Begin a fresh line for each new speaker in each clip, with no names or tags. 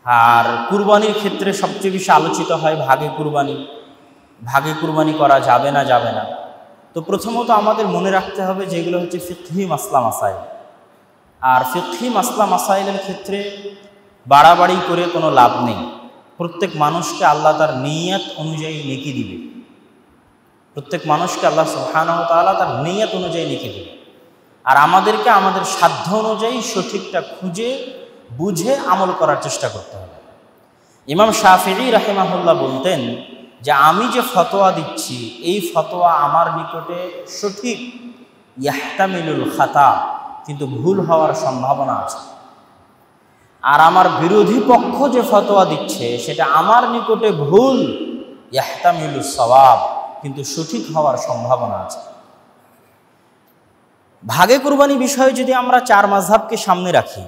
আর কুরবানির ক্ষেত্রে সবচেয়ে বেশি আলোচিত হয় ভাগে কুরবানি। ভাগে কুরবানি করা যাবে না। তো প্রথমত আমাদের মনে রাখতে হবে যেগুলো হচ্ছে ফিকহি মাসলা মাসাইল। আর ফিকহি মাসলা মাসাইলের ক্ষেত্রে বাড়াবাড়ি করে কোনো লাভ নেই। প্রত্যেক মানুষকে আল্লাহ তার নিয়ত অনুযায়ী নেকি দিবে। প্রত্যেক মানুষকে আল্লাহ সুবহানাহু ওয়া তাআলা তার নিয়ত অনুযায়ী নেকি দিবে। আর আমাদেরকে আমাদের সাধ্য অনুযায়ী সঠিকটা খুঁজে বুঝে আমল করার চেষ্টা করতে হবে। ইমাম শাফিঈ রাহিমাহুল্লাহ বলতেন যে আমি যে ফতোয়া দিচ্ছি এই ফতোয়া আমার নিকটে সঠিক, ইয়াহতামিলুল খাতা, কিন্তু ভুল হওয়ার সম্ভাবনা আছে। আর আমার বিরোধী পক্ষ যে ফতোয়া দিচ্ছে সেটা আমার নিকটে ভুল, ইয়াহতামিলুস সওয়াব, কিন্তু সঠিক হওয়ার সম্ভাবনা আছে। ভাগে কুরবানি বিষয়ে যদি আমরা চার মাযহাবকে সামনে রাখি,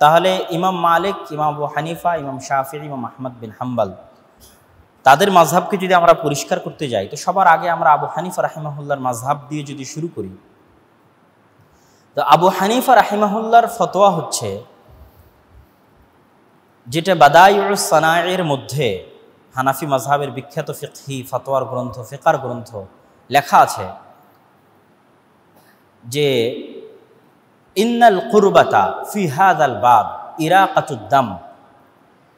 তাহলে ইমাম মালিক, ইমাম আবু হানিফা, ইমাম শাফিঈ, ইমাম আহমদ বিন হাম্বল, তাদের মাযহাবকে যদি আমরা পরিষ্কার করতে যাই, তো সবার আগে আমরা আবু হানিফা রাহিমাহুল্লাহর মাযহাব দিয়ে যদি শুরু করি, তো আবু হানিফা রাহিমাহুল্লাহর ফতোয়া হচ্ছে, যেটা বাদায়ুস সানায়ের মধ্যে হানাফি মাযহাবের বিখ্যাত ফিকহি ফতোয়ার গ্রন্থ, ফিকার গ্রন্থ লেখা আছে যে ইন্নাল কুরবাতা ফি হাযাল বাব ইরাকাতুদ দাম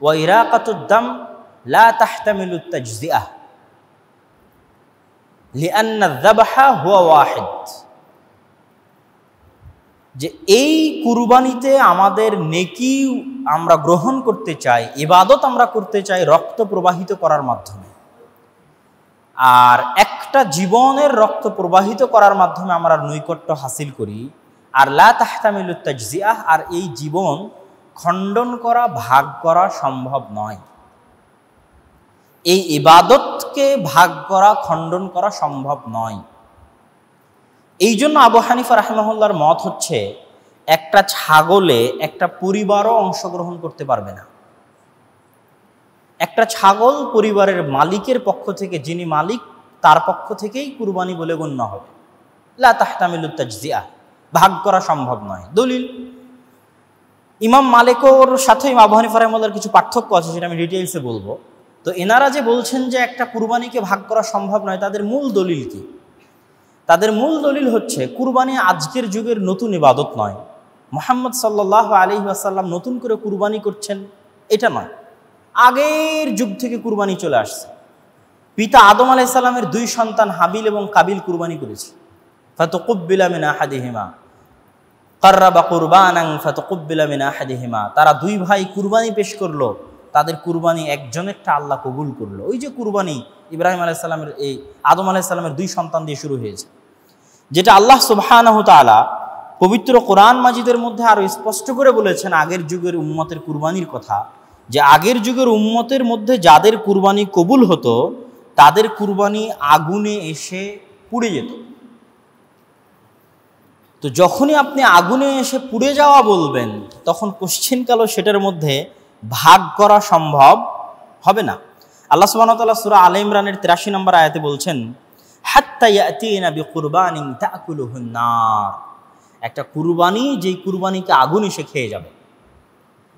ওয়া ইরাকাতুদ দাম লা তাহতামিলু তাজজিআহ লিআন্না আয-যাবহা হুয়া ওয়াহিদ। যে এই কুরবানিতে আমাদের নেকি আমরা গ্রহণ করতে চাই, ইবাদত আমরা করতে চাই রক্ত প্রবাহিত করার মাধ্যমে, আর একটা জীবনের রক্ত প্রবাহিত করার মাধ্যমে আমরা নৈকট্য হাসিল করি। আর লা তাহতামিলু তাজজিআহ, আর এই জীবন খণ্ডন করা, ভাগ করা সম্ভব নয়। এই ইবাদতকে ভাগ করা, খণ্ডন করা সম্ভব নয়। এই জন্য আবু হানিফা রাহিমাহুল্লাহর মত হচ্ছে একটা ছাগলে একটা পরিবারও অংশগ্রহণ করতে পারবে না। একটা ছাগল পরিবারের মালিকের পক্ষ থেকে, যিনি মালিক তার পক্ষ থেকেই কুরবানি বলে গণ্য হবে। লা তাহতামিলু তাজজিআহ, ভাগ করা সম্ভব নয়। দলিল ইমাম মালিকের সাথে আবু হানিফা রাহিমাহুল্লাহর কিছু পার্থক্য আছে, সেটা আমি ডিটেইলসে বলবো। তো এনারা যে বলছেন যে একটা কুরবানিকে ভাগ করা সম্ভব নয়, তাদের মূল দলিল কি? তাদের মূল দলিল হচ্ছে কুরবানি আজকের যুগের নতুন ইবাদত নয়। মুহাম্মদ সাল্লাল্লাহু আলাইহি ওয়াসাল্লাম নতুন করে কুরবানি করছেন এটা নয়, আগের যুগ থেকে কুরবানি চলে আসছে। পিতা আদম আলাইহিস সালামের দুই সন্তান হাবিল এবং কাবিল কুরবানি করেছে। ফাতাকুব্বিলা মিন আহাদিহিমা কাররাবা কুরবানান ফাতাকুব্বিলা মিন আহাদিহিমা, তারা দুই ভাই কুরবানি পেশ করলো, তাদের কুরবানি একজনেরটা আল্লাহ কবুল করলো। ওই যে কুরবানি ইব্রাহিম আলাইহিস সালামের, এই আদম আলাইহিস সালামের দুই সন্তান দিয়ে শুরু হয়েছে, যেটা আল্লাহ সুবহানাহু তাআলা পবিত্র কোরআন মাজিদের মধ্যে আরো স্পষ্ট করে বলেছেন আগের যুগের উম্মতের কুরবানির কথা, যে আগের যুগের উম্মতের মধ্যে যাদের কুরবানি কবুল হতো তাদের কুরবানি আগুনে এসে পুড়ে যেত। তো যখনই আপনি আগুনে এসে পুড়ে যাওয়া বলবেন, তখন কোশ্চিনকালও সেটার মধ্যে ভাগ করা সম্ভব হবে না। আল্লাহ সুবহানাহু ওয়া তাআলা সূরা আলে ইমরানের 83 নম্বর আয়াতে বলছেন, হাত্তা ইয়াতিনা বিকুরবানিন তাকুলুহুন নার, একটা কুরবানি যেই কুরবানিকে আগুন এসে খেয়ে যাবে।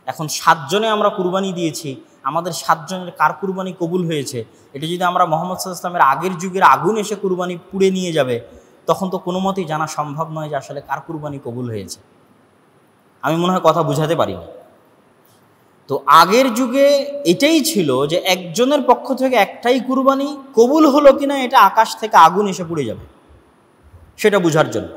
এখন 7 জনে আমরা কুরবানি দিয়েছি, আমাদের 7 জনের কার কুরবানি কবুল হয়েছে, এটা যদি আমরা মুহাম্মদ সাল্লাল্লাহু আলাইহি ওয়াসাল্লামের আগের যুগের আগুন এসে কুরবানি পুড়ে নিয়ে যাবে, তখন তো কোনো মতেই জানা সম্ভব নয় যে আসলে কার কুরবানি কবুল হয়েছে। আমি মনে হয় কথা বুঝাতে পারিনি। তো আগের যুগে এটাই ছিল যে একজনের পক্ষ থেকে একটাই কুরবানি কবুল হলো কিনা এটা আকাশ থেকে আগুন এসে পুড়ে যাবে, সেটা বোঝার জন্য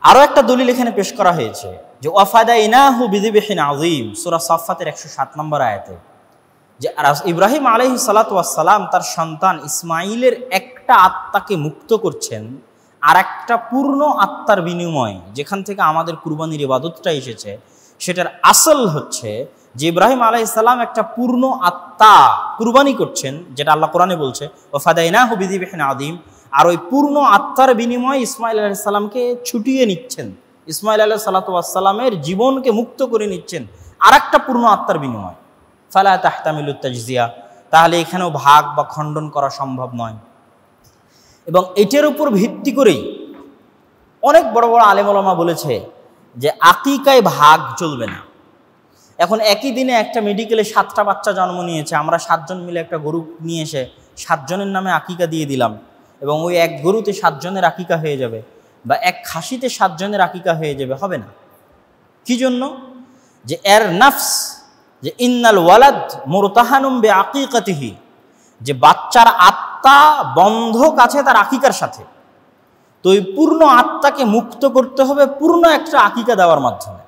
আরো একটা দলিল এখানে পেশ করা হয়েছে, যে ওয়াফাদাইনাহু বিযিবহিন আযীম, সূরা সাফফাতের 107 নম্বর আয়াতে, যে ইব্রাহিম আলাইহিস সালাতু ওয়াস সালাম তার সন্তান ইসমাইলের একটা আত্মাকে মুক্ত করছেন আর একটা পূর্ণ আত্মার বিনিময়ে, যেখান থেকে আমাদের কুরবানির ইবাদতটা এসেছে, সেটার আসল হচ্ছে যে ইব্রাহিম আলাইহিস সালাম একটা পূর্ণ আত্মা কুরবানি করছেন, যেটা আল্লাহ কোরআনে বলছে ওয়াফাদাইনাহু বিযিবহিন আযীম, আর ওই পূর্ণ আত্মার বিনিময়ে ইসমাইল আলাইহিস সালামকে ছুটিয়ে নিচ্ছেন, ইসমাইল আলাইহিস সালাতু ওয়াস সালামের জীবনকে মুক্ত করে নিচ্ছেন আর একটা পূর্ণ আত্মার বিনিময়। ফালা তাহতামিলু তাজজিয়া, তাহলে এখানেও ভাগ বা খণ্ডন করা সম্ভব নয়। এবং এটার উপর ভিত্তি করেই অনেক বড় বড় আলেম ওলামা বলেছে যে আকিকায় ভাগ চলবে না। এখন একই দিনে একটা মেডিকেলে 7টা বাচ্চা জন্ম নিয়েছে, আমরা 7 জন মিলে একটা গরু নিয়ে এসে 7 জনের নামে আকিকা দিয়ে দিলাম, এবং ওই এক গরুতে 7 জনের আকিকা হয়ে যাবে, বা এক খাসিতে 7 জনের আকিকা হয়ে যাবে, হবে না। কি জন্য? যে এর নাফস, যে ইন্নাল ওয়ালাদ মুরতাহানুম বে আকিকাতিহি, যে বাচ্চার আত্মা বন্ধক আছে তার আকিকার সাথে। তো ওই পূর্ণ আত্মাকে মুক্ত করতে হবে পূর্ণ একটা আকিকা দেওয়ার মাধ্যমে।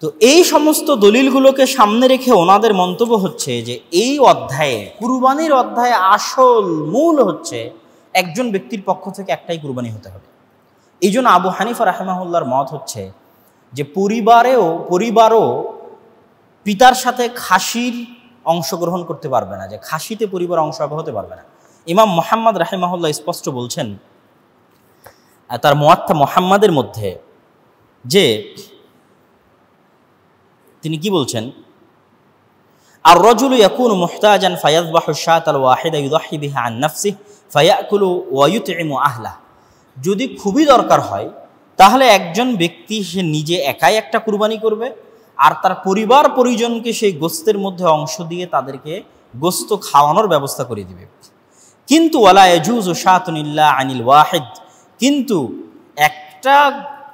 তো এই সমস্ত দলিলগুলোকে সামনে রেখে ওনাদের মন্তব্য হচ্ছে যে এই অধ্যায়ে, কুরবানির অধ্যায়ে আসল মূল হচ্ছে একজন ব্যক্তির পক্ষ থেকে একটাই কুরবানি হতে হবে। এই জন্য আবু হানিফা রাহিমাহুল্লাহর মত হচ্ছে যে পরিবারও পিতার সাথে খাসির অংশগ্রহণ করতে পারবে না, যে খাসিতে পরিবার অংশ হতে পারবে না। ইমাম মুহাম্মদ রাহিমাহুল্লাহ স্পষ্ট বলছেন তার মুওয়াত্তা মুহাম্মাদের মধ্যে, যে তিনি কি বলছেন, আর রাজুলু ইয়াকুনু মুহতাজান ফায়াযবাহু শাতাল ওয়াহিদা ইউদাহি বিহা আন নাফসিহি ফায়াকুলু ওয়া ইউতঈমু আহলা। যদি খুবই দরকার হয় তাহলে একজন ব্যক্তি সে নিজে একাই একটা কুরবানি করবে, আর তার পরিবার পরিজনকে সেই গোস্তের মধ্যে অংশ দিয়ে তাদেরকে গোস্ত খাওয়ানোর ব্যবস্থা করে দিবে। কিন্তু ওয়ালা ইয়াজুজু শাতুন ইল্লা আনিল ওয়াহিদ, কিন্তু একটা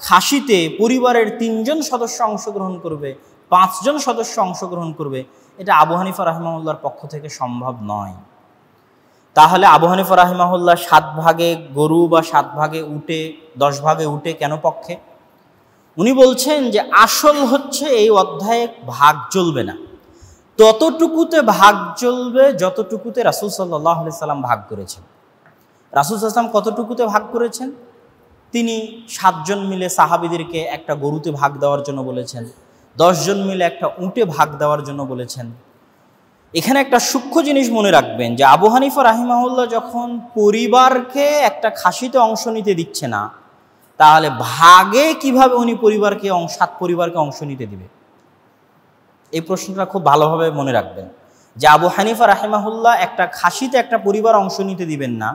খাসিতে পরিবারের 3 জন সদস্য অংশগ্রহণ করবে, 5 জন সদস্য অংশগ্রহণ করবে, এটা আবু হানিফা রাহিমাহুল্লাহর পক্ষ থেকে সম্ভব নয়। তাহলে আবু হানিফা রাহিমাহুল্লাহ 7 ভাগে গরু বা 7 ভাগে উটে 10 ভাগে উটে কেন পক্ষে? উনি বলছেন যে আসল হচ্ছে এই অধ্যায়ে ভাগ চলবে না, ততটুকুতে ভাগ চলবে যতটুকুতে রাসূল সাল্লাল্লাহু আলাইহি সাল্লাম ভাগ করেছেন। রাসূল সাল্লাল্লাহু আলাইহি সাল্লাম কতটুকুতে ভাগ করেছেন? তিনি 7 জন মিলে সাহাবীদেরকে একটা গরুতে ভাগ দেওয়ার জন্য বলেছেন, 10 জন মিলে একটা উটে ভাগ দেওয়ার জন্য বলেছেন। এখানে একটা সূক্ষ্ম জিনিস মনে রাখবেন যে আবু হানিফা রাহিমাহুল্লাহ যখন পরিবারকে একটা খাসিতে অংশ নিতে দিচ্ছে না, তাহলে ভাগে কিভাবে উনি পরিবারকে 7 পরিবারকে অংশ নিতে দিবে? এই প্রশ্নটা খুব ভালোভাবে মনে রাখবেন যে আবু হানিফা রাহিমাহুল্লাহ একটা খাসিতে একটা পরিবার অংশ নিতে দিবেন না,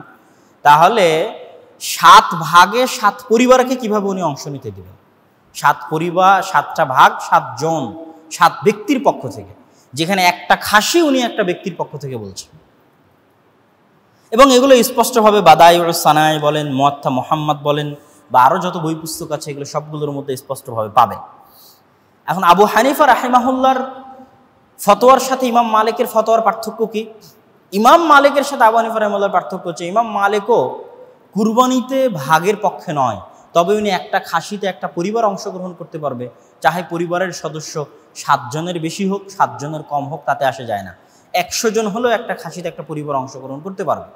তাহলে 7 ভাগে 7 পরিবারকে কিভাবে উনি অংশ নিতে দিবেন? 7 পরিবার, 7টা ভাগ, 7 জন, 7 ব্যক্তির পক্ষ থেকে, যেখানে একটা খাসি উনি একটা ব্যক্তির পক্ষ থেকে বলছেন। এবং এগুলো স্পষ্টভাবে বাদাইউস সানাই বলেন, মুওয়াত্তা মুহাম্মদ বলেন, বা আরও যত বই পুস্তক আছে এগুলো সবগুলোর মধ্যে স্পষ্টভাবে পাবেন। এখন আবু হানিফা রাহিমাহুল্লাহর ফতোয়ার সাথে ইমাম মালিকের ফতোয়ার পার্থক্য কি? ইমাম মালিকের সাথে আবু হানিফা রাহিমাহুল্লাহর পার্থক্য হচ্ছে, ইমাম মালিকও কুরবানিতে ভাগের পক্ষে নয়, তবে উনি একটা খাসিতে একটা পরিবার অংশগ্রহণ করতে পারবে, চাহে পরিবারের সদস্য 7 জনের বেশি হোক 7 জনের কম হোক, তাতে আসে যায় না। 100 জন হলেও একটা খাসিতে একটা পরিবার অংশগ্রহণ করতে পারবে।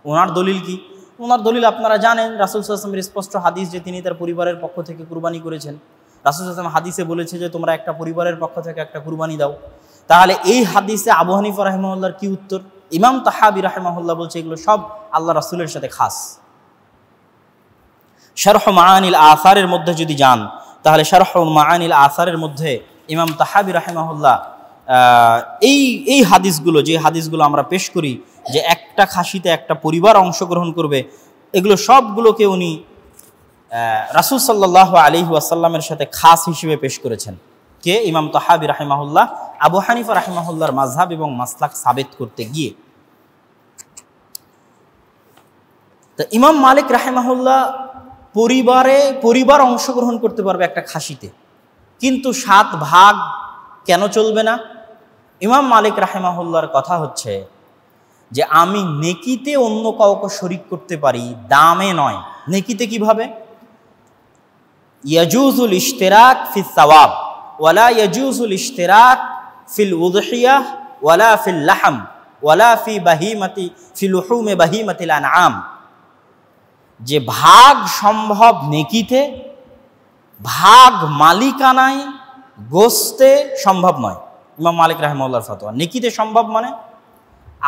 ওনার দলিল কি? ওনার দলিল আপনারা জানেন, রাসূল সাল্লাল্লাহু আলাইহি ওয়াসাল্লামের স্পষ্ট হাদিস যে তিনি তার পরিবারের পক্ষ থেকে কুরবানি করেছেন। রাসূল সাল্লাল্লাহু আলাইহি ওয়াসাল্লাম হাদিসে বলেছে যে তোমরা একটা পরিবারের পক্ষ থেকে একটা কুরবানি দাও। তাহলে এই হাদিসে আবু হানিফা রাহিমাহুল্লাহর কি উত্তর? ইমাম তাহাবি রাহিমাহুল্লাহ বলছে এগুলো সব আল্লাহ রাসূলের সাথে খাস। শারহ মাআনিল আসারের মধ্যে যদি যান, তাহলে শারহ মাআনিল আসারের মধ্যে ইমাম তাহাবি রাহিমাহুল্লাহ এই হাদিসগুলো, যে হাদিসগুলো আমরা পেশ করি যে একটা খাসিতে একটা পরিবার অংশগ্রহণ করবে, এগুলো সবগুলোকে উনি রাসূল সাল্লাল্লাহু আলাইহি ওয়াসাল্লামের সাথে খাস হিসেবে পেশ করেছেন। কে? ইমাম তাহাবি রাহিমাহুল্লাহ আবু হানিফা রাহিমাহুল্লাহর মাযহাব এবং মাসলাক সাবিত করতে গিয়ে। তো ইমাম মালিক রাহিমাহুল্লাহ পরিবার অংশগ্রহণ করতে পারবে একটা খাসিতে, কিন্তু 7 ভাগ কেন চলবে না? ইমাম মালিক রাহিমাহুল্লাহর কথা হচ্ছে যে আমি নেকিতে অন্য কাউকে শরিক করতে পারি, দামে নয়। নেকিতে কিভাবে? ইয়াজুজুল ইশতিরাক ফিস সাওয়াব ওয়ালা ইয়াজুজুল ইশতিরাক ফিল উযহিয়াহ ওয়ালা ফিল লাহম ওয়ালা ফি লুহুমে বাহিমাতিল আনআম। যে ভাগ সম্ভব নেকিতে, ভাগ মালিকানায় গোস্তে সম্ভব নয়। ইমাম মালিক রাহিমাহুল্লাহর ফতোয়া নেকিতে সম্ভব, মানে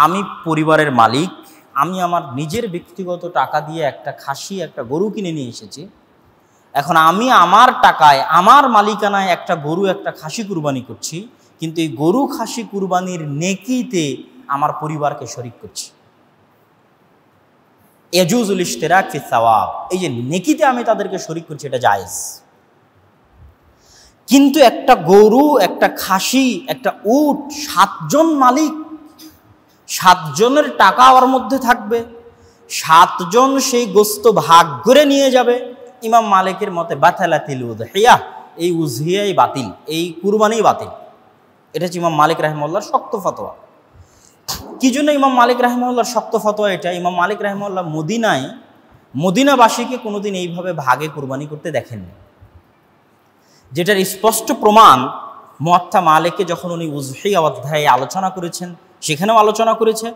আমি পরিবারের মালিক, আমি আমার নিজের ব্যক্তিগত টাকা দিয়ে একটা খাসি একটা গরু কিনে নিয়ে এসেছি, এখন আমি আমার টাকায় আমার মালিকানায় একটা গরু একটা খাসি কুরবানি করছি, কিন্তু এই গরু খাসি কুরবানির নেকিতে আমার পরিবারকে শরিক করছি। ইয়াজুজুল ইশতিরাক ফিস সাওয়াব, এই যে নেকিতে আমি তাদেরকে শরিক করছি, এটা জায়েজ। কিন্তু একটা গরু, একটা খাসি, একটা উট, 7 জন মালিক, 7 জনের টাকা ওর মধ্যে থাকবে, 7 জন সেই গোস্ত ভাগ করে নিয়ে যাবে। ইমাম মালিকের মতে বাতালাতিল উযহিয়া, এই উযহিয়াই বাতিল, এই কুরবানি বাতিল। এটা হচ্ছে ইমাম মালিক রাহিমাহুল্লাহর শক্ত ফতোয়া। কি জন্য ইমাম মালিক রাহিমাহুল্লাহর শক্ত ফতোয়া এটা? ইমাম মালিক রাহিমাহুল্লাহ মদিনাবাসীকে কোনোদিন এইভাবে ভাগে কুরবানি করতে দেখেননি, যেটার স্পষ্ট প্রমাণ মুয়াত্তা মালিকে যখন উনি উযহিয়া অধ্যায়ে আলোচনা করেছেন সেখানেও আলোচনা করেছে।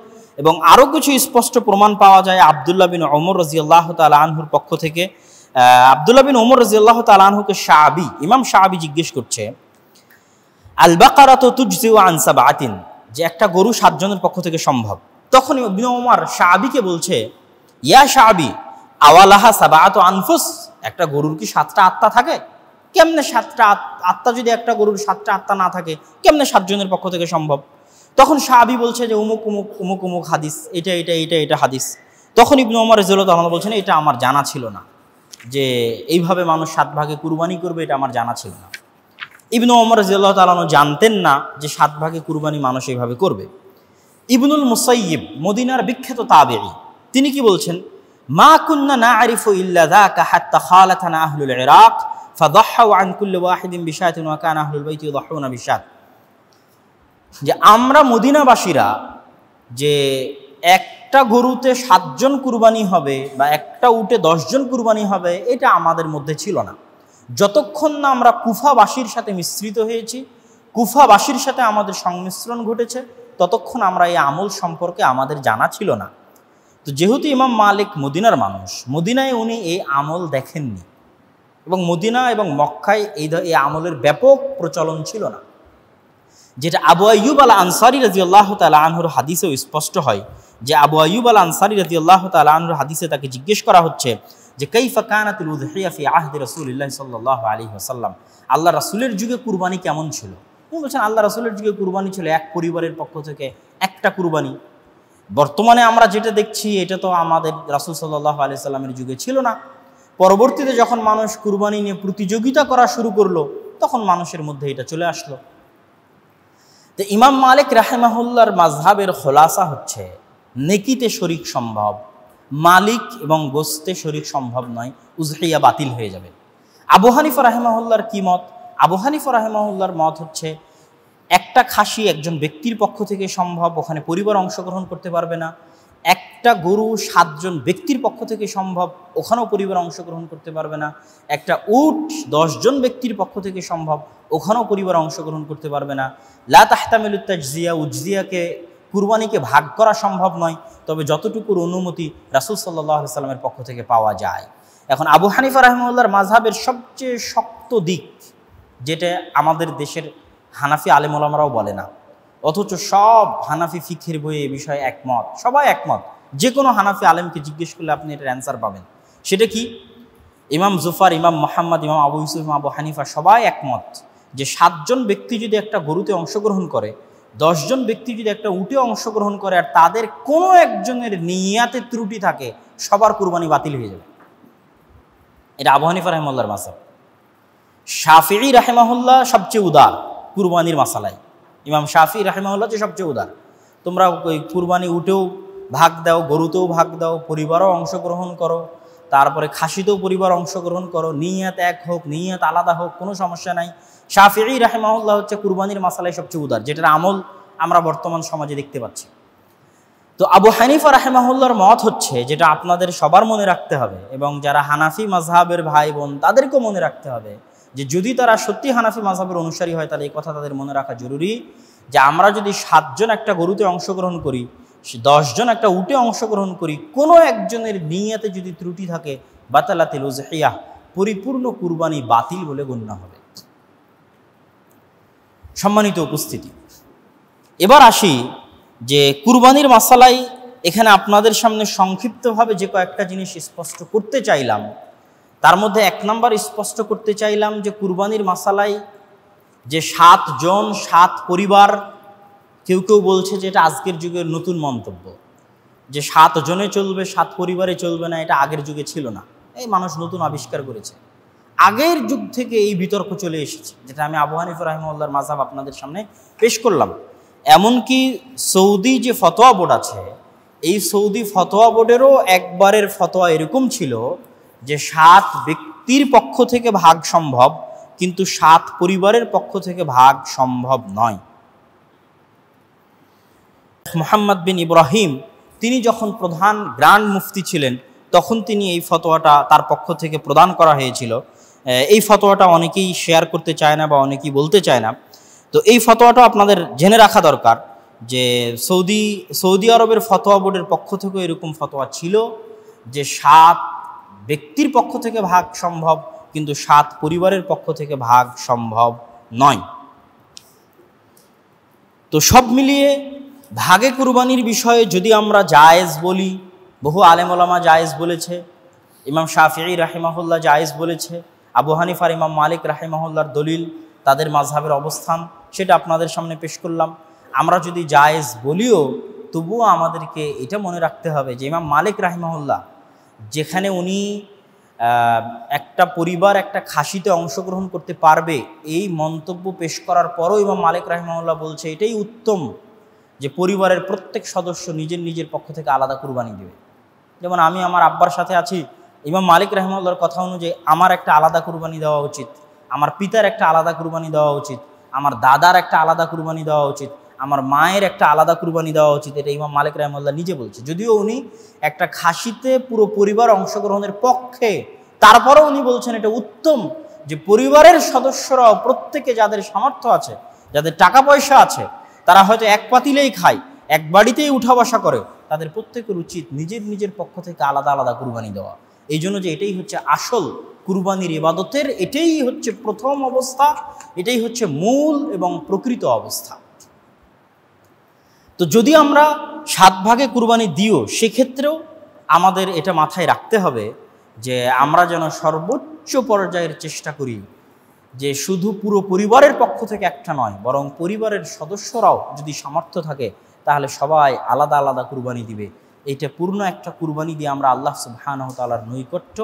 এবং আরও কিছু স্পষ্ট প্রমাণ পাওয়া যায় আব্দুল্লাহ বিন ওমর রাদিয়াল্লাহু তাআলা আনহুর পক্ষ থেকে। আব্দুল্লাহ বিন ওমর রাদিয়াল্লাহু তাআলা আনহুকে ইমাম শাআবী জিজ্ঞেস করছে, আল বাকারাতু তুজজিউ আন সাবআতিন, যে একটা গরু 7 জনের পক্ষ থেকে সম্ভব। তখন ইবনে ওমর শাআবীকে বলছে, ইয়া শাআবী, আওয়ালাহা সাবআতু আনফুস, একটা গরুর কি 7টা আত্মা থাকে? কেমনে 7টা আত্মা, যদি একটা গরুর 7টা আত্মা না থাকে কেমনে 7 জনের পক্ষ থেকে সম্ভব? তখন শাআবী বলছে যে অমুক অমুক অমুক অমুক হাদিস, এটা হাদিস। তখন ইবনে ওমর রাদিয়াল্লাহু তাআলা বলছেন, এটা আমার জানা ছিল না, যে এইভাবে মানুষ 7 ভাগে কুরবানি করবে, এটা আমার জানা ছিল না। ইবনে ওমর রাদিয়াল্লাহু তাআলা জানতেন না যে 7 ভাগে কুরবানি মানুষ এইভাবে করবে। ইবনুল মুসাইয়িব, মদিনার বিখ্যাত তাবেঈ, তিনি কি বলছেন, মা কুন্না না'রিফু ইল্লা যাকা হাত্তা খালাতানা আহলুল ইরাক ফাদাহু আন কুল্লি ওয়াহিদিন বিশাতিন ওয়া কানা আহলুল বাইতি ইউদাহুনা বিশাত, যে আমরা মদিনাবাসীরা যে একটা গরুতে 7 জন কুরবানি হবে বা একটা উটে 10 জন কুরবানি হবে, এটা আমাদের মধ্যে ছিল না। যতক্ষণ না আমরা কুফাবাসীর সাথে মিশ্রিত হয়েছি, কুফাবাসীর সাথে আমাদের সংমিশ্রণ ঘটেছে, ততক্ষণ আমরা এই আমল সম্পর্কে আমাদের জানা ছিল না। তো যেহেতু ইমাম মালিক মদিনার মানুষ, মদিনায় উনি এই আমল দেখেননি, এবং মদিনা এবং মক্কায় এই আমলের ব্যাপক প্রচলন ছিল না, যেটা আবু আইয়ুব আল আনসারী রাদিয়াল্লাহু তাআলা আনহুর হাদিসেও স্পষ্ট হয়। যে আবু আইয়ুব আল আনসারী রাদিয়াল্লাহু তাআলা আনহুর হাদিসে তাকে জিজ্ঞেস করা হচ্ছে যে কাইফা কানাতুল উযহিয়া ফি আহদি রাসূলিল্লাহ সাল্লাল্লাহু আলাইহি ওয়াসাল্লাম, আল্লাহ রাসূলের যুগে কুরবানি কেমন ছিল? উনি বলছেন, আল্লাহ রাসূলের যুগে কুরবানি ছিল এক পরিবারের পক্ষ থেকে একটা কুরবানি। বর্তমানে আমরা যেটা দেখছি এটা তো আমাদের রাসূল সাল্লাল্লাহু আলাইহি ওয়াসাল্লামের যুগে ছিল না। পরবর্তীতে যখন মানুষ কুরবানি নিয়ে প্রতিযোগিতা করা শুরু করলো, তখন মানুষের মধ্যে এটা চলে আসলো। তো ইমাম মালিক রাহিমাহুল্লাহর মাযহাবের খোলাসা হচ্ছে, নেকিতে শরীক সম্ভব, মালিক এবং গোস্তে শরীক সম্ভব নয়, উযহিয়া বাতিল হয়ে যাবে। আবু হানিফা রাহিমাহুল্লাহর কি মত? আবু হানিফা রাহিমাহুল্লাহর মত হচ্ছে, একটা খাসি একজন ব্যক্তির পক্ষ থেকে সম্ভব, ওখানে পরিবার অংশগ্রহণ করতে পারবে না। একটা গরু 7 জন ব্যক্তির পক্ষ থেকে সম্ভব, ওখানেও পরিবার অংশগ্রহণ করতে পারবে না। একটা উট 10 জন ব্যক্তির পক্ষ থেকে সম্ভব, ওখানেও পরিবার অংশগ্রহণ করতে পারবে না। লা তাহতামিলুত তাজজিয়া, উজজিয়াকে কুরবানিকে ভাগ করা সম্ভব নয়, তবে যতটুকুর অনুমতি রাসূল সাল্লাল্লাহু আলাইহি ওয়াসাল্লামের পক্ষ থেকে পাওয়া যায়। এখন আবু হানিফা রাহিমাহুল্লাহর মাযহাবের সবচেয়ে শক্ত দিক, যেটা আমাদের দেশের হানাফি আলেম ওলামারাও বলে না, অথচ সব হানাফি ফিকহের বইয়ে এই বিষয়ে একমত, সবাই একমত। যে কোনো হানাফি আলেমকে জিজ্ঞেস করলে আপনি এটার অ্যান্সার পাবেন। সেটা কি? ইমাম জুফার, ইমাম মোহাম্মদ, ইমাম আবু ইউসুফ, ইমাম আবু হানিফা সবাই একমত যে 7 জন ব্যক্তি যদি একটা গরুতে অংশগ্রহণ করে, 10 জন ব্যক্তি যদি একটা উটে অংশগ্রহণ করে, আর তাদের কোনো একজনের নিয়াতে ত্রুটি থাকে, সবার কুরবানি বাতিল হয়ে যাবে। এটা আবু হানিফা রাহিমাহুল্লাহর মাযহাব। শাফিঈ রাহিমাহুল্লাহ সবচেয়ে উদার কুরবানির মাসালায়। ইমাম শাফিঈ রাহিমাহুল্লাহ যে সবচেয়ে উদার, তোমরা ওই কুরবানি উটেও ভাগ দাও, গরুতেও ভাগ দাও, পরিবারও অংশগ্রহণ করো, তারপরে খাসিতেও পরিবার অংশগ্রহণ করো, নিয়াত এক হোক, নিয়াত আলাদা হোক, কোনো সমস্যা নাই। শাফিঈ রাহিমাহুল্লাহ হচ্ছে কুরবানির মাসালায় সবচেয়ে উদার, যেটার আমল আমরা বর্তমান সমাজে দেখতে পাচ্ছি। তো আবু হানিফা রাহিমাহুল্লাহর মত হচ্ছে, যেটা আপনাদের সবার মনে রাখতে হবে, এবং যারা হানাফি মাযহাবের ভাই বোন তাদেরকেও মনে রাখতে হবে, যে যদি তারা সত্যি হানাফি মাযহাবের অনুসারী হয়, তাহলে এই কথা তাদের মনে রাখা জরুরি, যে আমরা যদি 7 জন একটা গরুতে অংশগ্রহণ করি, 10 জন একটা উটে অংশগ্রহণ করি, কোনো একজনের নিয়াতে যদি ত্রুটি থাকে, বাতালাতিল উযহিয়া, পরিপূর্ণ কুরবানি বাতিল বলে গণ্য হবে। সম্মানিত উপস্থিতি, এবার আসি যে কুরবানির মাসালায় এখানে আপনাদের সামনে সংক্ষিপ্তভাবে যে কয়েকটা জিনিস স্পষ্ট করতে চাইলাম, তার মধ্যে 1 নম্বর স্পষ্ট করতে চাইলাম যে কুরবানির মাসালায় যে 7 জন 7 পরিবার, কেউ কেউ বলছে যে এটা আজকের যুগের নতুন মন্তব্য, যে 7 জনে চলবে, 7 পরিবারে চলবে না, এটা আগের যুগে ছিল না, এই মানুষ নতুন আবিষ্কার করেছে। আগের যুগ থেকে এই বিতর্ক চলে এসেছে, যেটা আমি আবু হানিফা রাহিমাহুল্লাহর মাযহাব আপনাদের সামনে পেশ করলাম। এমনকি সৌদি যে ফতোয়া বোর্ড আছে, এই সৌদি ফতোয়া বোর্ডেরও একবারের ফতোয়া এরকম ছিল যে 7 ব্যক্তির পক্ষ থেকে ভাগ সম্ভব, কিন্তু 7 পরিবারের পক্ষ থেকে ভাগ সম্ভব নয়। মুহাম্মদ বিন ইব্রাহিম তিনি যখন প্রধান গ্র্যান্ড মুফতি ছিলেন, তখন তিনি এই ফতোয়াটা তার পক্ষ থেকে প্রদান করা হয়েছিল। এই ফতোয়াটা অনেকেই শেয়ার করতে চায় না বা অনেকেই বলতে চায় না। তো এই ফতোয়াটা আপনাদের জেনে রাখা দরকার যে সৌদি আরবের ফতোয়া বোর্ডের পক্ষ থেকে এরকম ফতোয়া ছিল যে 7 ব্যক্তির পক্ষ থেকে ভাগ সম্ভব, কিন্তু 7 পরিবারের পক্ষ থেকে ভাগ সম্ভব নয়। তো সব মিলিয়ে ভাগে কুরবানির বিষয়ে যদি আমরা জায়েজ বলি, বহু আলেম ওলামা জায়েজ বলেছে, ইমাম শাফিঈ রাহিমাহুল্লাহ জায়েজ বলেছে, আবু হানিফার ইমাম মালিক রাহিমাহুল্লাহর দলিল, তাদের মাযহাবের অবস্থান, সেটা আপনাদের সামনে পেশ করলাম। আমরা যদি জায়েজ বলিও, তবুও আমাদেরকে এটা মনে রাখতে হবে যে ইমাম মালিক রাহিমাহুল্লাহ, যেখানে উনি একটা পরিবার একটা খাসিতে অংশগ্রহণ করতে পারবে, এই মন্তব্য পেশ করার পরও ইমাম মালিক রাহিমাহুল্লাহ বলছে এটাই উত্তম যে পরিবারের প্রত্যেক সদস্য নিজের নিজের পক্ষ থেকে আলাদা কুরবানি দেবে। যেমন আমি আমার আব্বার সাথে আছি, ইমাম মালিক রাহিমাহুল্লাহর কথা অনুযায়ী আমার একটা আলাদা কুরবানি দেওয়া উচিত, আমার পিতার একটা আলাদা কুরবানি দেওয়া উচিত, আমার দাদার একটা আলাদা কুরবানি দেওয়া উচিত, আমার মায়ের একটা আলাদা কুরবানি দেওয়া উচিত। এটা ইমাম মালিক রাহিমাহুল্লাহ নিজে বলছে, যদিও উনি একটা খাসিতে পুরো পরিবার অংশগ্রহণের পক্ষে, তারপরেও উনি বলছেন এটা উত্তম যে পরিবারের সদস্যরাও প্রত্যেকে যাদের সামর্থ্য আছে, যাদের টাকা পয়সা আছে, তারা হয়তো এক পাতিলেই খায়, এক বাড়িতেই উঠা বসা করে, তাদের প্রত্যেকের উচিত নিজের নিজের পক্ষ থেকে আলাদা আলাদা কুরবানি দেওয়া। এই জন্য যে এটাই হচ্ছে আসল কুরবানির ইবাদতের, এটাই হচ্ছে প্রথম অবস্থা, এটাই হচ্ছে মূল এবং প্রকৃত অবস্থা। তো যদি আমরা 7 ভাগে কুরবানি দিও, সেক্ষেত্রেও আমাদের এটা মাথায় রাখতে হবে যে আমরা যেন সর্বোচ্চ পর্যায়ের চেষ্টা করি যে শুধু পুরো পরিবারের পক্ষ থেকে একটা নয়, বরং পরিবারের সদস্যরাও যদি সামর্থ্য থাকে তাহলে সবাই আলাদা আলাদা কুরবানি দিবে। এইটা পূর্ণ একটা কুরবানি দিয়ে আমরা আল্লাহ সুবহানাহু ওয়া তাআলার নৈকট্য,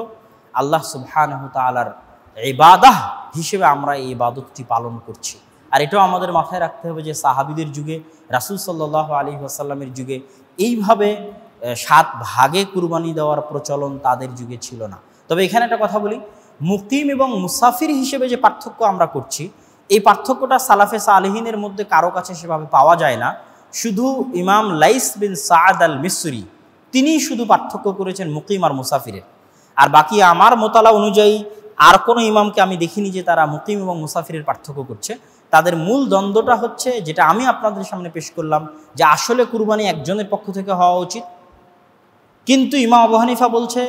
আল্লাহ সুবহানাহু ওয়া তাআলার ইবাদাহ হিসেবে আমরা এই ইবাদতটি পালন করছি। আর এটাও আমাদের মাথায় রাখতে হবে যে সাহাবীদের যুগে, রাসূল সাল্লাল্লাহু আলাইহি ওয়াসাল্লামের যুগে এইভাবে 7 ভাগে কুরবানি দেওয়ার প্রচলন তাদের যুগে ছিল না। তবে এখানে একটা কথা বলি, মুকিম এবং মুসাফির হিসেবে যে পার্থক্য আমরা করছি, এই পার্থক্যটা সালাফে সালেহিনের মধ্যে কারো কাছে সেভাবে পাওয়া যায় না। শুধু ইমাম লাইস বিন সাআদ আল মিসরি তিনিই শুধু পার্থক্য করেছেন মুকিম আর মুসাফিরের। আর বাকি আমার মোতালা অনুযায়ী আর কোনো ইমামকে আমি দেখিনি যে তারা মুকিম এবং মুসাফিরের পার্থক্য করছে। তাদের মূল দ্বন্দ্বটা হচ্ছে যেটা আমি আপনাদের সামনে পেশ করলাম, যে আসলে কুরবানি একজনের পক্ষ থেকে হওয়া উচিত, কিন্তু ইমাম আবু হানিফা বলছে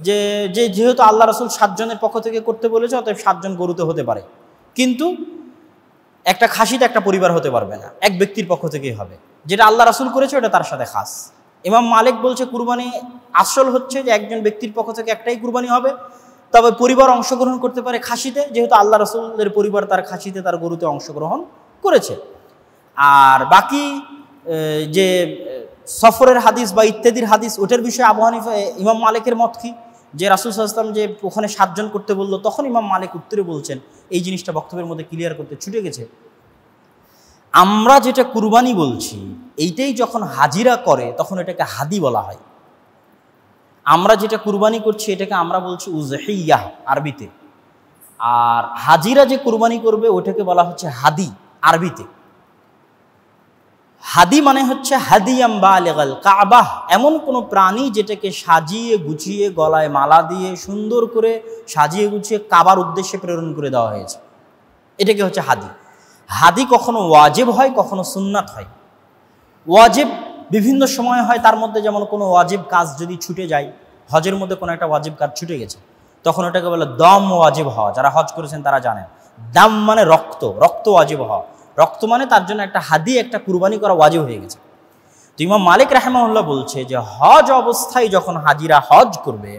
যে যেহেতু আল্লাহ রাসূল 7 জনের পক্ষ থেকে করতে বলেছে, অতএব 7 জন গরুতে হতে পারে, কিন্তু একটা খাসিতে একটা পরিবার হতে পারবে না, এক ব্যক্তির পক্ষ থেকেই হবে। যেটা আল্লাহ রাসূল করেছে ওটা তার সাথে খাস। ইমাম মালিক বলছে কুরবানি আসল হচ্ছে যে একজন ব্যক্তির পক্ষ থেকে একটাই কুরবানি হবে, তবে পরিবার অংশগ্রহণ করতে পারে খাসিতে, যেহেতু আল্লাহ রাসূলের পরিবার তার খাসিতে তার গরুতে অংশগ্রহণ করেছে। আর বাকি যে সফরের হাদিস বা ইত্যাদির হাদিস, ওটার বিষয়ে আবু হানিফা ইমাম মালিকের মত কি, যে রাসূল সাল্লাল্লাহু আলাইহি ওয়াসাল্লাম যে ওখানে 7 জন করতে বললো, তখন ইমাম মালিক উত্তরে বলছেন, এই জিনিসটা বক্তব্যের মধ্যে ক্লিয়ার করতে ছুটে গেছে, আমরা যেটা কুরবানি বলছি এইটাই যখন হাজিরা করে তখন এটাকে হাদি বলা হয়। আমরা যেটা কুরবানি করছি এটাকে আমরা বলছি উযহিয়াহ আরবিতে, আর হাজিরা যে কুরবানি করবে ওটাকে বলা হচ্ছে হাদি আরবিতে। হাদি মানে হচ্ছে হাদিয়াম বালিগাল কাবাহ, এমন কোনো প্রাণী যেটাকে সাজিয়ে গুছিয়ে গলায় মালা দিয়ে সুন্দর করে সাজিয়ে গুছিয়ে কাবার উদ্দেশ্যে প্রেরণ করে দেওয়া হয়েছে, এটাকে হচ্ছে হাদি। হাদি কখনো ওয়াজিব হয়, কখনো সুন্নাত হয়। ওয়াজিব বিভিন্ন সময় হয়, তার মধ্যে যেমন কোনো ওয়াজিব কাজ যদি ছুটে যায়, হজের মধ্যে কোনো একটা ওয়াজিব কাজ ছুটে গেছে, তখন ওটাকে বলে দম ওয়াজিব হওয়া। যারা হজ করেছেন তারা জানেন, দাম মানে রক্ত, রক্ত ওয়াজিব হওয়া, রক্ত মানে তার জন্য একটা হাদি, একটা কুরবানি করা ওয়াজিব হয়ে গেছে। তো ইমাম মালিক রাহিমাহুল্লাহ বলছে যে হজ অবস্থায় যখন হাজিরা হজ করবে,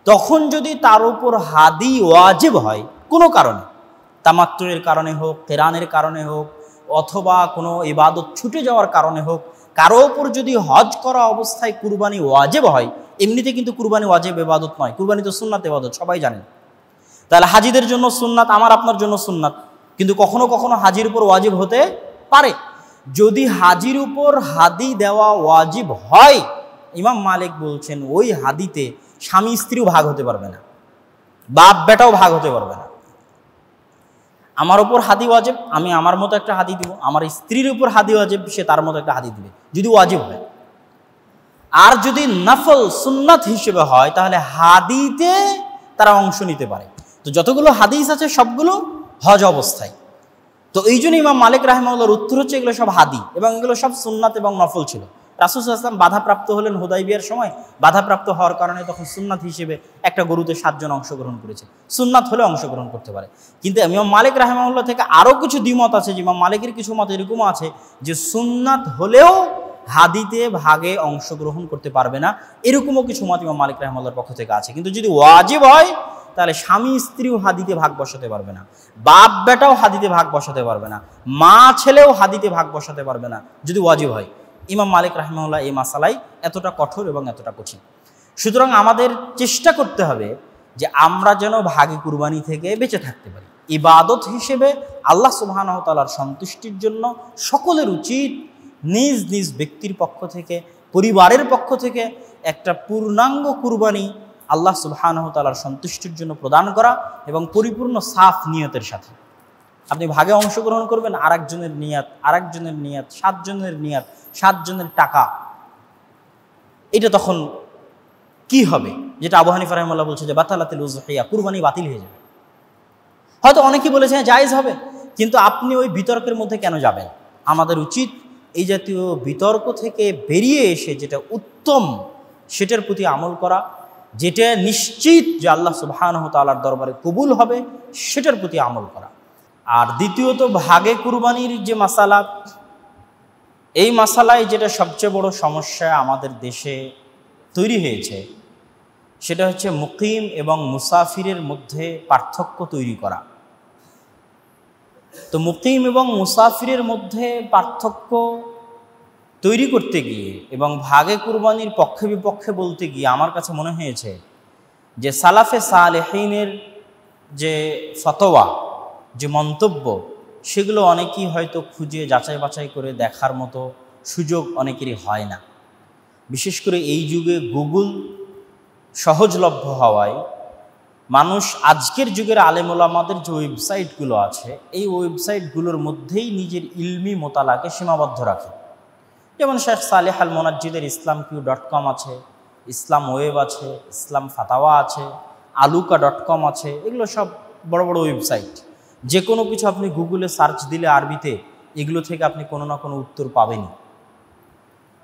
তখন যদি তার উপর হাদি ওয়াজিব হয় কোনো কারণে, তামাত্তুয়ের কারণে হোক, কিরানের কারণে হোক, অথবা কোনো ইবাদত ছুটে যাওয়ার কারণে হোক, কারো উপর যদি হজ করা অবস্থায় কুরবানি ওয়াজিব হয়, এমনিতে কিন্তু কুরবানি ওয়াজিব ইবাদত নয়, কুরবানি তো সুন্নাত ইবাদত, সবাই জানেন। তাহলে হাজিদের জন্য সুন্নাত, আমার আপনার জন্য সুন্নাত, কিন্তু কখনো কখনো হাজির উপর ওয়াজিব হতে পারে। যদি হাজির উপর হাদি দেওয়া ওয়াজিব হয়, ইমাম মালিক বলছেন ওই হাদিতে স্বামী স্ত্রীও ভাগ হতে পারবে না, বাপ বেটাও ভাগ হতে পারবে না। আমার উপর হাদি ওয়াজিব, আমি আমার মতো একটা হাদি দিব, আমার স্ত্রীর উপর হাদি ওয়াজিব, সে তার মতো একটা হাদি দিবে, যদি ওয়াজিব হয়। আর যদি নফল সুন্নাত হিসেবে হয়, তাহলে হাদিতে তারা অংশ নিতে পারে। তো যতগুলো হাদিস আছে সবগুলো হজ অবস্থায়। তো এই জন্য ইমাম মালিক রাহিমাহুল্লাহর উত্তর হচ্ছে এগুলো সব হাদি এবং এগুলো সব সুন্নাত এবং নফল ছিল। রাসূল সাল্লাল্লাহু আলাইহি ওয়াসাল্লাম বাধাপ্রাপ্ত হলেন হুদাইবিয়ার সময়, বাধাপ্রাপ্ত হওয়ার কারণে তখন সুন্নাত হিসেবে একটা গরুতে 7 জন অংশগ্রহণ করেছে, সুন্নাত হলে অংশগ্রহণ করতে পারে। কিন্তু ইমাম মালিক রাহিমাহুল্লাহ থেকে আরও কিছু দ্বিমত আছে, যে ইমাম মালিকের কিছু মত এরকমও আছে যে সুন্নাত হলেও হাদিতে ভাগে অংশগ্রহণ করতে পারবে না, এরকমও কিছু মত ইমাম মালিক রাহিমাহুল্লাহর পক্ষ থেকে আছে। কিন্তু যদি ওয়াজিব হয়, তাহলে স্বামী স্ত্রীও হাদিতে ভাগ বসাতে পারবে না, বাপ বেটাও হাদিতে ভাগ বসাতে পারবে না, মা ছেলেও হাদিতে ভাগ বসাতে পারবে না যদি ওয়াজিব হয়। ইমাম মালিক রাহিমাহুল্লাহ এই মাসালাই এতটা কঠোর এবং এতটা কঠিন। সুতরাং আমাদের চেষ্টা করতে হবে যে আমরা যেন ভাগে কুরবানি থেকে বেঁচে থাকতে পারি। ইবাদত হিসেবে আল্লাহ সুবহানাহু ওয়া তাআলার সন্তুষ্টির জন্য সকলের উচিত নিজ নিজ ব্যক্তির পক্ষ থেকে, পরিবারের পক্ষ থেকে একটা পূর্ণাঙ্গ কুরবানি আল্লাহ সুবহানাহু ওয়া তাআলার সন্তুষ্টির জন্য প্রদান করা, এবং পরিপূর্ণ সাফ নিয়তের সাথে। আপনি ভাগে অংশগ্রহণ করবেন, আরেকজনের নিয়াত, আরেকজনের নিয়াত, 7 জনের নিয়াত, 7 জনের টাকা, এটা তখন কি হবে? যেটা আবু হানিফা রাহিমাহুল্লাহ বলছে যে বাতালাতুল উযহিয়া, কুরবানি বাতিল হয়ে যাবে। হয়তো অনেকেই বলেছেন জায়েজ হবে, কিন্তু আপনি ওই বিতর্কের মধ্যে কেন যাবেন? আমাদের উচিত এই জাতীয় বিতর্ক থেকে বেরিয়ে এসে যেটা উত্তম সেটার প্রতি আমল করা, যেটা নিশ্চিত যে আল্লাহ সুবহানাহু ওয়া তাআলার দরবারে কবুল হবে সেটার প্রতি আমল করা। আর দ্বিতীয়ত, ভাগে কুরবানির যে মাসালা, এই মাসালায় যেটা সবচেয়ে বড় সমস্যা আমাদের দেশে তৈরি হয়েছে, সেটা হচ্ছে মুকিম এবং মুসাফিরের মধ্যে পার্থক্য তৈরি করা। তো মুকিম এবং মুসাফিরের মধ্যে পার্থক্য তৈরি করতে গিয়ে এবং ভাগে কুরবানির পক্ষে বিপক্ষে বলতে গিয়ে আমার কাছে মনে হয়েছে যে সালাফে সালেহিনের যে ফতোয়া, যে মন্তব্য, সেগুলো অনেকেই হয়তো খুঁজে যাচাই বাছাই করে দেখার মতো সুযোগ অনেকেরই হয় না। বিশেষ করে এই যুগে গুগল সহজলভ্য হওয়ায় মানুষ আজকের যুগের আলেম ওলামাদের যে ওয়েবসাইটগুলো আছে, এই ওয়েবসাইটগুলোর মধ্যেই নিজের ইলমি মোতালাকে সীমাবদ্ধ রাখে। যেমন শেখ সালেহ আল মোনাজ্জিদের islamq.com আছে, ইসলাম ওয়েব আছে, ইসলাম ফাতাওয়া আছে, aluka.com আছে, এগুলো সব বড় বড় ওয়েবসাইট। যে কোনো কিছু আপনি গুগলে সার্চ দিলে আরবিতে, এগুলো থেকে আপনি কোনো না কোনো উত্তর পাবেনই।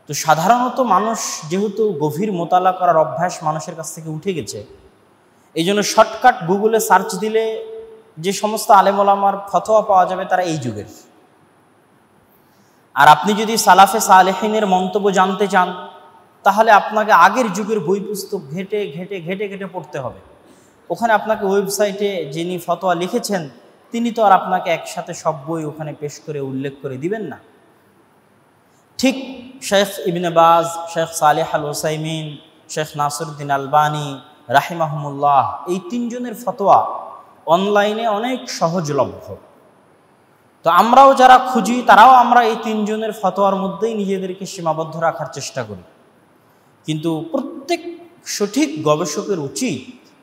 তো সাধারণত মানুষ যেহেতু গভীর মোতালা করার অভ্যাস মানুষের কাছ থেকে উঠে গেছে, এই জন্য শর্টকাট গুগলে সার্চ দিলে যে সমস্ত আলেম ওলামার ফতোয়া পাওয়া যাবে তারা এই যুগের। আর আপনি যদি সালাফে সালেহিনের মন্তব্য জানতে চান, তাহলে আপনাকে আগের যুগের বই পুস্তক ঘেটে ঘেটে ঘেটে ঘেটে পড়তে হবে। ওখানে আপনাকে ওয়েবসাইটে যিনি ফতোয়া লিখেছেন তিনি তো আর আপনাকে একসাথে সব বই ওখানে পেশ করে উল্লেখ করে দিবেন না। ঠিক শেখ ইবনে বাজ, শেখ সালেহ আল ওসাইমিন, শেখ নাসিরউদ্দিন আলবানী রাহিমাহুমুল্লাহ, এই 3 জনের ফতোয়া অনলাইনে অনেক সহজলভ্য। তো আমরাও যারা খুঁজি, তারাও আমরা এই 3 জনের ফতোয়ার মধ্যেই নিজেদেরকে সীমাবদ্ধ রাখার চেষ্টা করি। কিন্তু প্রত্যেক সঠিক গবেষকের উচিত